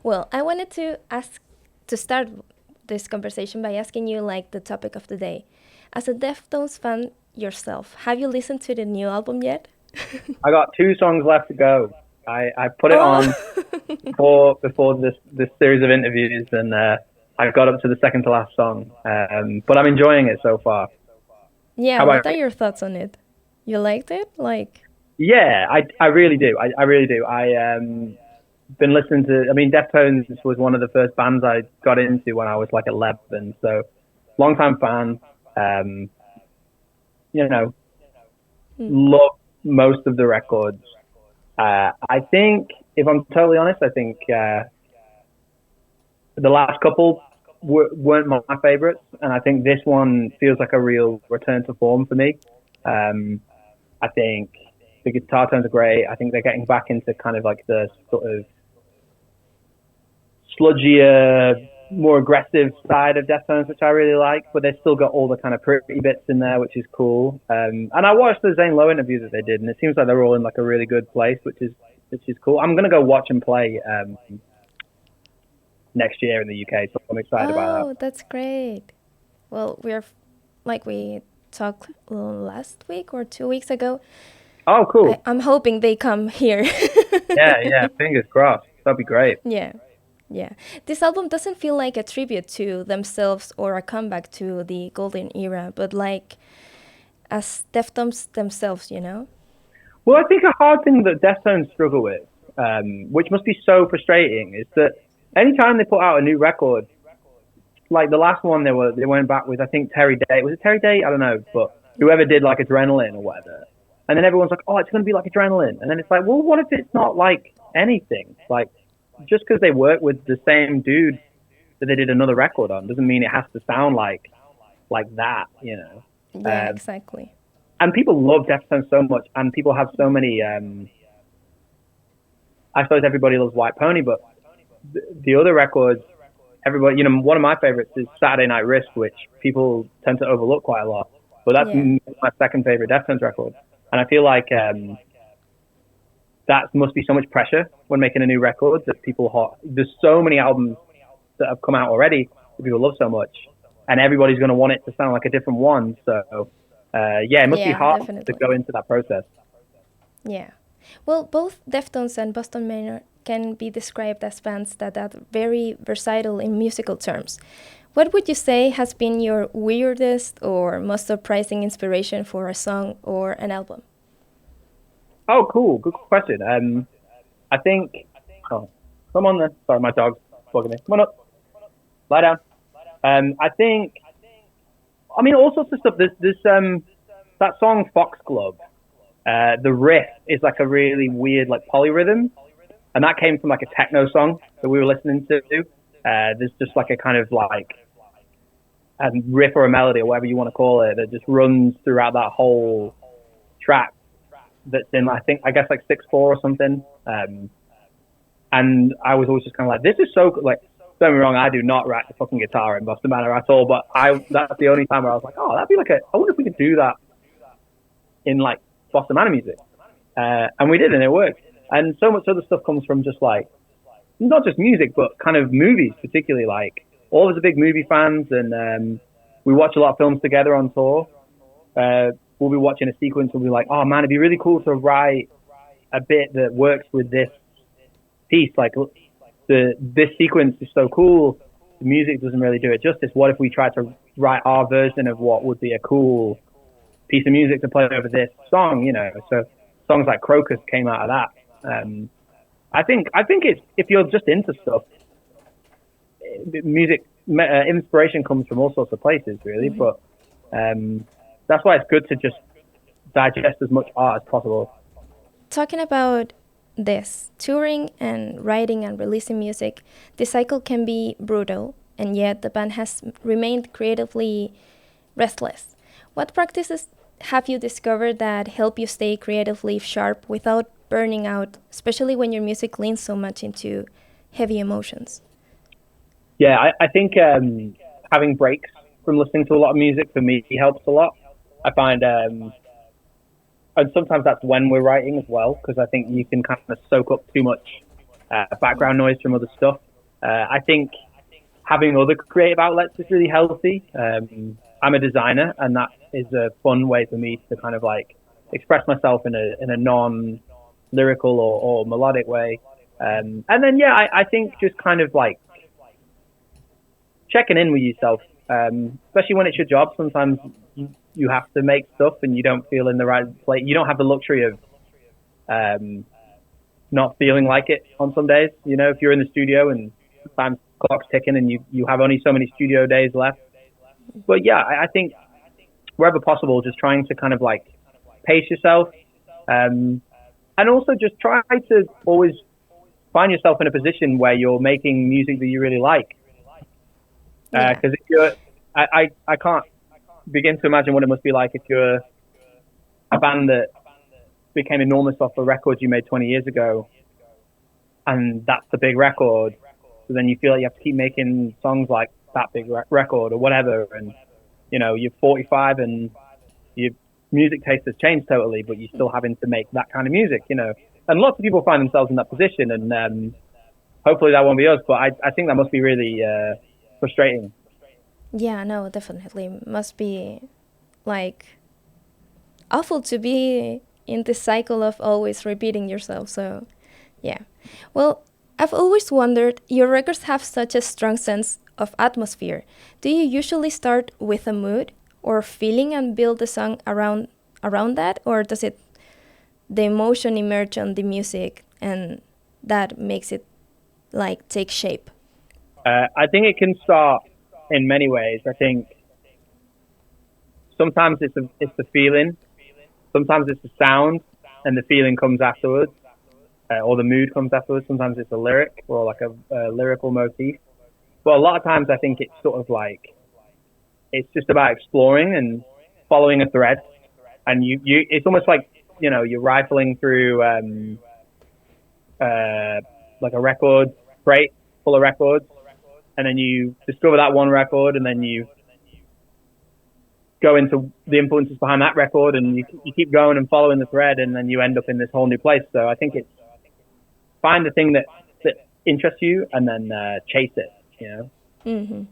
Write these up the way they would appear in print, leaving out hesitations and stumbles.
Well, I wanted to start this conversation by asking you like the topic of the day. As a Deftones fan yourself, have you listened to the new album yet? I got two songs left to go. I put it Oh, on before this series of interviews, and I got up to the second to last song. But I'm enjoying it so far. yeah. How about What are you? your thoughts on it? You liked it? Like, Yeah, I really do. I really do. I been listening to. I mean, Deftones was one of the first bands I got into when I was like 11. So long time fan. Um, you know, hmm, love most of the records. I think, if I'm totally honest, I think the last couple weren't my favorites, and I think this one feels like a real return to form for me. Um, I think the guitar tones are great. I think they're getting back into kind of like the sort of sludgier, more aggressive side of Deftones, which I really like. But they've still got all the kind of pretty bits in there, which is cool. And I watched the Zane Lowe interview that they did, and it seems like they're all in like a really good place, which is cool. I'm gonna go watch and play next year in the UK, so I'm excited about oh, that's great. Well, like we talked last week or 2 weeks ago. that. Oh, cool. I'm hoping they come here. Yeah, yeah. Fingers crossed. That'd be great. Yeah, yeah. This album doesn't feel like a tribute to themselves or a comeback to the golden era, but like as Deftones themselves, you know? Well, I think a hard thing that Deftones struggle with, which must be so frustrating, is that anytime they put out a new record, like the last one they went back with, I think Terry Day. Was it Terry Day? I don't know, but whoever did like Adrenaline or whatever. And then everyone's like, oh, it's going to be like Adrenaline. And then it's like, well, what if it's not like anything? Like, just because they work with the same dude that they did another record on doesn't mean it has to sound like that, you know. Yeah, Um, exactly. and people love Deftones so much, and people have so many. I suppose everybody loves White Pony, but the other records, everybody, one of my favorites is Saturday Night Wrist, which people tend to overlook quite a lot. But that's Yeah. my second favorite Deftones record, and I feel like that must be so much pressure when making a new record that there's so many albums that have come out already that people love so much, and everybody's going to want it to sound like a different one. So, yeah, it must be Yeah, hard to definitely. go into that process. Yeah. Well, both Deftones and Boston Manor can be described as bands that are very versatile in musical terms. What would you say has been your weirdest or most surprising inspiration for a song or an album? Oh, cool. Good question. I think. Oh, come on then. Sorry, my dog's bugging me. Come on up. Lie down. I think. I mean, all sorts of stuff. There's that song Foxglove. The riff is like a really weird like polyrhythm, and that came from like a techno song that we were listening to. There's just like a kind of like a riff or a melody or whatever you want to call it that just runs throughout that whole track. That's in I guess like 6/4 or something. And I was always just kind of like, this is so like. Don't get me wrong, I do not write the fucking guitar in Boston Manor at all. But that's the only time where I was like, oh, that'd be like I wonder if we could do that in like Boston Manor music. And we did, and it worked. And so much other stuff comes from just like not just music, but kind of movies, particularly. Like all of us are big movie fans, and we watch a lot of films together on tour. We'll be watching a sequence, and we'll be like, "Oh man, it'd be really cool to write a bit that works with this piece. Like this sequence is so cool. The music doesn't really do it justice. What if we tried to write our version of what would be a cool piece of music to play over this song? You know, so songs like Crocus came out of that. I think it's if you're just into stuff, music inspiration comes from all sorts of places, really. But that's why it's good to just digest as much art as possible. Talking about this, touring and writing and releasing music, the cycle can be brutal, and yet the band has remained creatively restless. What practices have you discovered that help you stay creatively sharp without burning out, especially when your music leans so much into heavy emotions? Yeah, I think having breaks from listening to a lot of music for me helps a lot. I find, and sometimes that's when we're writing as well, because I think you can kind of soak up too much background noise from other stuff. I think having other creative outlets is really healthy. I'm a designer, and that is a fun way for me to kind of like express myself in a non lyrical or melodic way. And then yeah, I think just kind of like checking in with yourself, especially when it's your job. Sometimes you have to make stuff, and you don't feel in the right place. You don't have the luxury of not feeling like it on some days. You know, if you're in the studio and time clock's ticking and you have only so many studio days left. But yeah, I think wherever possible, just trying to kind of like pace yourself, and also just try to always find yourself in a position where you're making music that you really like. Because if you're, I can't begin to imagine what it must be like if you're a band that became enormous off the records you made 20 years ago, and that's the big record. So then you feel like you have to keep making songs like that big record or whatever, and you know you're 45 and your music taste has changed totally, but you're still having to make that kind of music, you know. And lots of people find themselves in that position, and hopefully that won't be us. But I think that must be really frustrating. Yeah, no, definitely. Must be like awful to be in this cycle of always repeating yourself. So, yeah. Well, I've always wondered, your records have such a strong sense of atmosphere. Do you usually start with a mood or feeling and build the song around that, or does it the emotion emerge on the music and that makes it like take shape? I think it can start in many ways. I think sometimes it's the feeling, sometimes it's the sound, and the feeling comes afterwards, or the mood comes afterwards. Sometimes it's a lyric or like a lyrical motif. But a lot of times I think it's sort of like it's just about exploring and following a thread, and you it's almost like you know you're rifling through like a record crate full of records, and then you discover that one record, and then you go into the influences behind that record, and you keep going and following the thread, and then you end up in this whole new place. So I think it's find the thing that interests you, and then chase it. You know. Mm-hmm.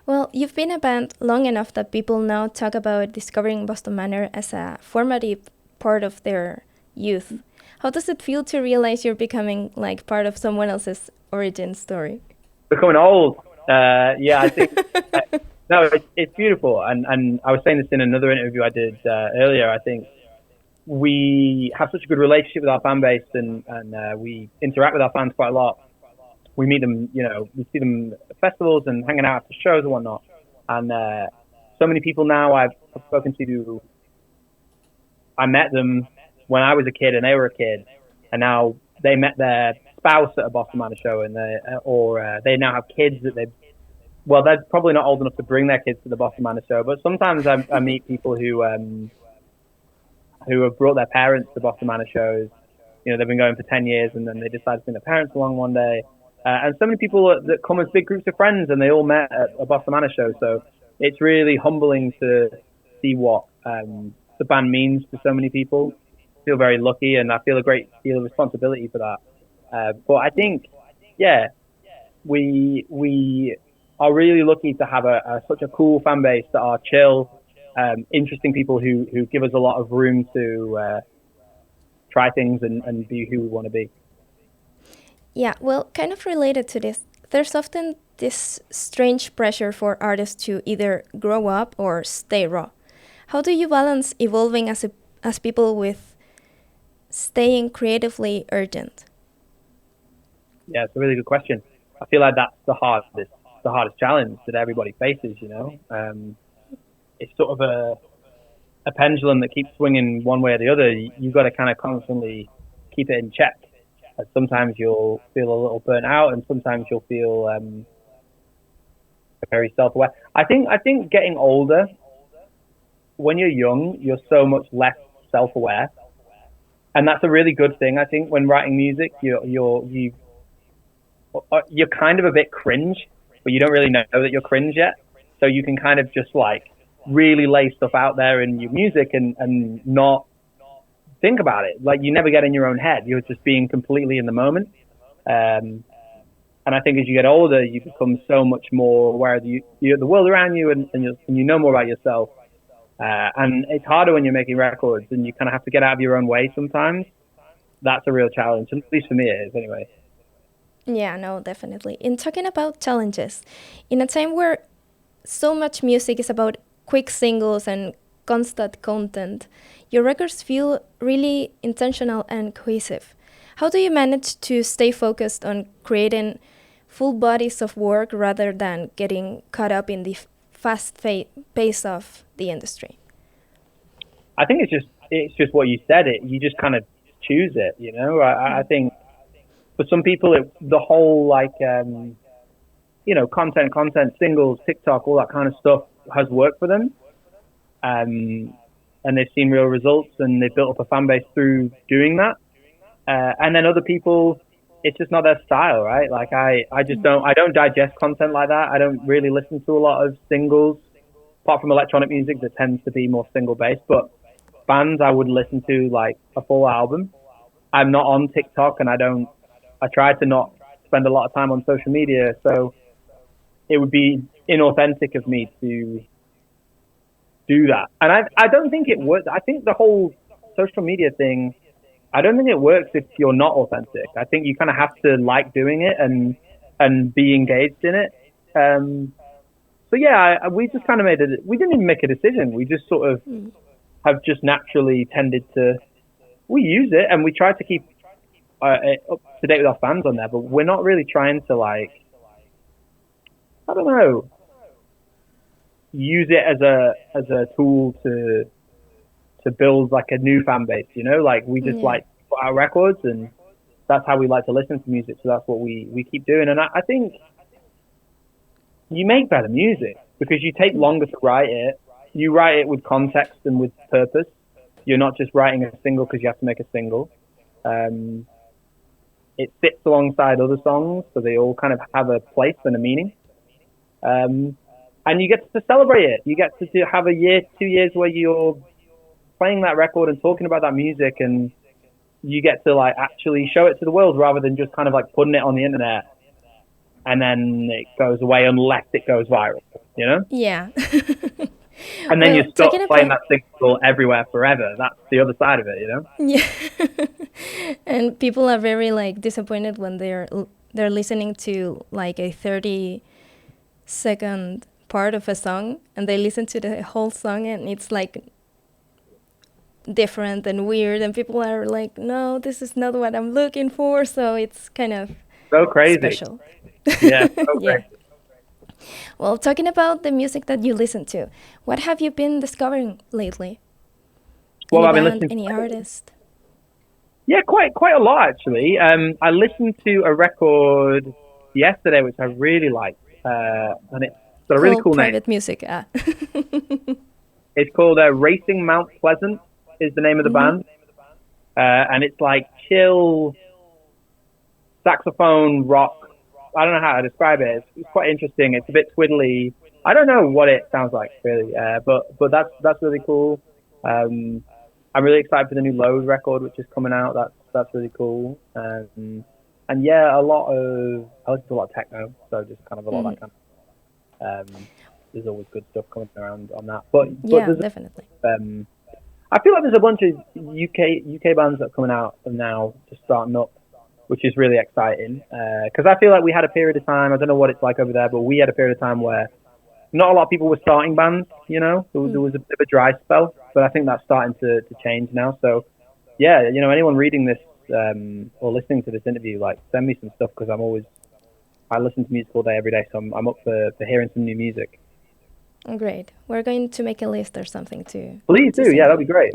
Well, you've been a band long enough that people now talk about discovering Boston Manor as a formative part of their youth. How does it feel to realize you're becoming like part of someone else's origin story? Becoming old. Yeah, I think no, it's beautiful, and I was saying this in another interview I did earlier. I think we have such a good relationship with our fan base, and we interact with our fans quite a lot. We meet them, you know, we see them at festivals and hanging out after shows and whatnot. And so many people now I've spoken to, I met them when I was a kid and they were a kid, and now they met their spouse at a Boston Manor show, and they now have kids that they're probably not old enough to bring their kids to the Boston Manor show, but sometimes I meet people who have brought their parents to Boston Manor shows. You know, they've been going for 10 years, and then they decide to bring their parents along one day. And so many people that come as big groups of friends, and they all met at a Boston Manor show. So it's really humbling to see what the band means to so many people. I feel very lucky, and I feel a great deal of responsibility for that. But I think, yeah, we are really lucky to have such a cool fan base that are chill, interesting people who give us a lot of room to try things and be who we want to be. Yeah, well, kind of related to this, there's often this strange pressure for artists to either grow up or stay raw. How do you balance evolving as people with staying creatively urgent? Yeah, it's a really good question. I feel like that's the hardest challenge that everybody faces. You know, it's sort of a pendulum that keeps swinging one way or the other. You've got to kind of constantly keep it in check. Sometimes you'll feel a little burnt out, and sometimes you'll feel very self-aware. I think getting older, when you're young, you're so much less self-aware, and that's a really good thing. I think when writing music, you're kind of a bit cringe, but you don't really know that you're cringe yet. So you can kind of just like really lay stuff out there in your music and not think about it. Like you never get in your own head. You're just being completely in the moment. And And I think as you get older, you become so much more aware of the world around you, and you know more about yourself. And it's harder when you're making records, and you kind of have to get out of your own way sometimes. That's a real challenge, at least for me it is anyway. Yeah, no, definitely. In talking about challenges, in a time where so much music is about quick singles and constant content, your records feel really intentional and cohesive. How do you manage to stay focused on creating full bodies of work rather than getting caught up in the pace of the industry? I think it's just what you said. You just kind of choose it. I think for some people, the whole content, singles, TikTok, all that kind of stuff has worked for them. And they've seen real results, and they've built up a fan base through doing that. And then other people, it's just not their style, right? Like I don't digest content like that. I don't really listen to a lot of singles, apart from electronic music that tends to be more single based. But bands, I would listen to like a full album. I'm not on TikTok, and I try to not spend a lot of time on social media. So it would be inauthentic of me to do that. And I don't think it works. I think the whole social media thing, I don't think it works if you're not authentic. I think you kind of have to like doing it and be engaged in it. So yeah, we just kind of we didn't even make a decision. We just sort of have just naturally tended to, we use it and we try to keep up to date with our fans on there, but we're not really trying to I don't know, use it as a tool to build like a new fan base, we just like put out records, and that's how we like to listen to music. So that's what we keep doing. And I think you make better music because you take longer to write it. You write it with context and with purpose. You're not just writing a single because you have to make a single. It sits alongside other songs, so they all kind of have a place and a meaning. And you get to celebrate it. You get to have a year, 2 years where you're playing that record and talking about that music, and you get to actually show it to the world rather than just kind of putting it on the internet and then it goes away unless it goes viral, Yeah. And then you're stuck playing that single everywhere forever. That's the other side of it, Yeah. And people are very disappointed when they're listening to a 30-second part of a song, and they listen to the whole song and it's different and weird, and people are like, no, this is not what I'm looking for. So it's kind of so crazy. Special. Yeah, so crazy. Yeah. Well, talking about the music that you listen to, what have you been discovering lately? Well, Any I've been band, listening any artist? Yeah, quite a lot actually. I listened to a record yesterday which I really liked, and it's got a really cool private name. Music. It's called Racing Mount Pleasant is the name of the band, and it's chill saxophone rock. I don't know how to describe it. It's quite interesting. It's a bit twiddly. I don't know what it sounds like really, but that's really cool. I'm really excited for the new Load record which is coming out. That's really cool. And yeah, I listen to a lot of techno, so just kind of a lot of that kind of. There's always good stuff coming around on that. But yeah, definitely. I feel like there's a bunch of UK bands that are coming out now, just starting up, which is really exciting. Because I feel like we had a period of time, I don't know what it's like over there, but we had a period of time where not a lot of people were starting bands, There was a bit of a dry spell, but I think that's starting to change now. So, yeah, anyone reading this or listening to this interview, send me some stuff, because I listen to music all day, every day, so I'm up for hearing some new music. Great. We're going to make a list or something too. Please do. Yeah, that'd be great.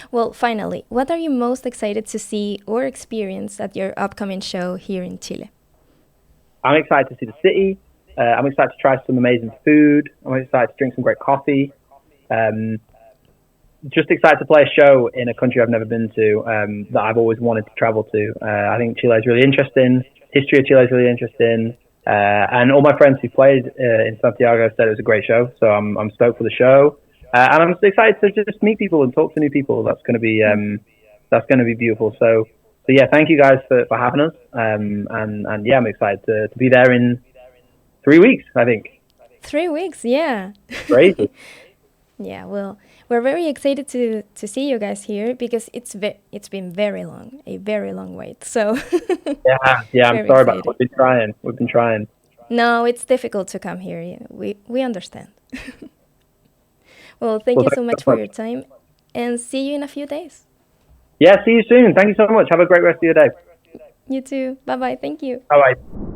Well, finally, what are you most excited to see or experience at your upcoming show here in Chile? I'm excited to see the city. I'm excited to try some amazing food. I'm excited to drink some great coffee. Just excited to play a show in a country I've never been to, that I've always wanted to travel to. I think Chile is really interesting. History of Chile is really interesting. And all my friends who played in Santiago said it was a great show, so I'm stoked for the show, and I'm excited to just meet people and talk to new people. That's going to be beautiful. So yeah, thank you guys for having us. And yeah, I'm excited to be there in 3 weeks, I think. 3 weeks, yeah. Crazy. Yeah, well, we're very excited to see you guys here because it's been very long, a very long wait. So Yeah, I'm very sorry about excited. that. We've been trying. We've been trying. No, it's difficult to come here. Yeah, we understand. Well, thank Well, you thanks so much so for much. your time, and see you in a few days. Yeah, see you soon. Thank you so much. Have a great rest of your day. You too. Bye bye. Thank you. Bye bye.